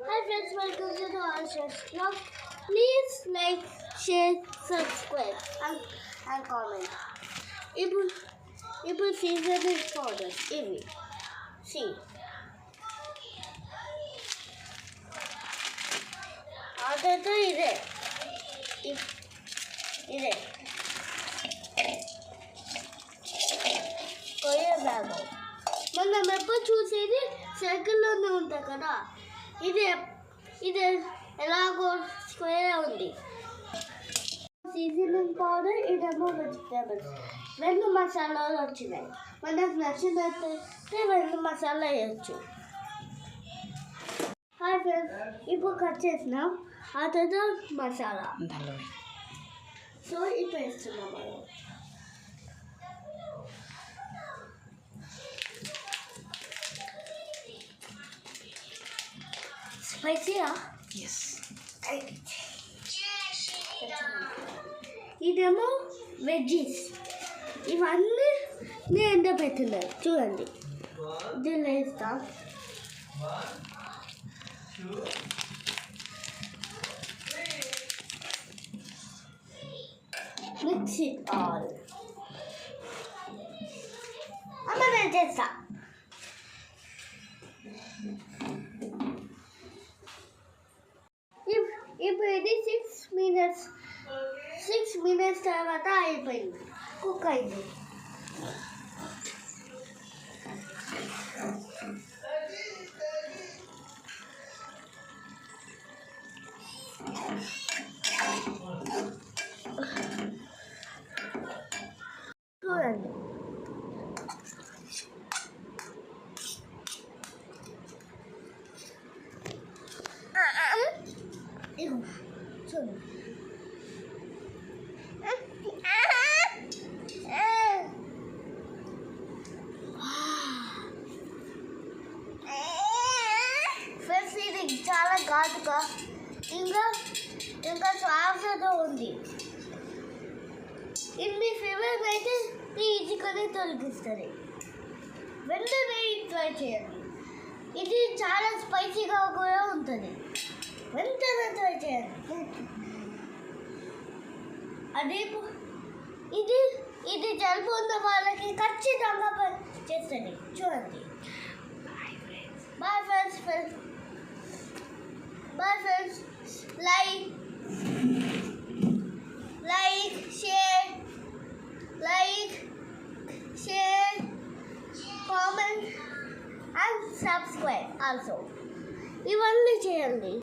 Hi friends, welcome to the Answers Vlog. Please like, share, subscribe and comment. ఇప్పుడు seasoning powder ఇవి ఆటతో ఇదే కొయ్య బ్యాగ్ మనం ఎప్పుడు చూసేది సైకిల్లోనే ఉంటాయి కదా. ఇది ఎలాగో స్క్వేర్ ఉంది. సీజనింగ్ పౌడర్, ఇదేమో వెజిటేబుల్స్. 2 మసాలాలు వచ్చినాయి. మనకు నచ్చినట్లయితే 2 మసాలా వేయచ్చు. హాయ్ ఫ్రెండ్స్, ఇప్పుడు కట్ చేసినాం అతను మసాలా. సో ఇప్పుడు వేస్తున్నాం మనం. స్పైసీయా? ఎస్. ఇదేమో వెజ్జీస్. ఇవన్నీ నేను ఎండబెట్టినాను చూడండి. దీన్ని వేస్తాం. Mix it all. అమ్మ నేను చేస్తా. ఇప్పుడు ఇది 6 మినిట్స్ తర్వాత అయిపోయింది, కుక్ అయింది. చూడండి, చూడండి. ఫ్రెండ్స్, ఇది చాలా ఘాటుగా ఇంకా శ్వాసతో ఉంది. ఇది మీ ఫేవరెట్ అయితే ఈజీగానే తొలగిస్తుంది. వెంటనే ట్రై చేయండి. ఇది చాలా స్పైసీగా కూడా ఉంటుంది. వెంటనే ట్రై చేయండి. అదే ఇది జలుబు ఉన్న వాళ్ళకి ఖచ్చితంగా చేస్తుంది. చూడండి. Bye friends. like, share, comment and subscribe also. ఇవన్నీ చేయండి.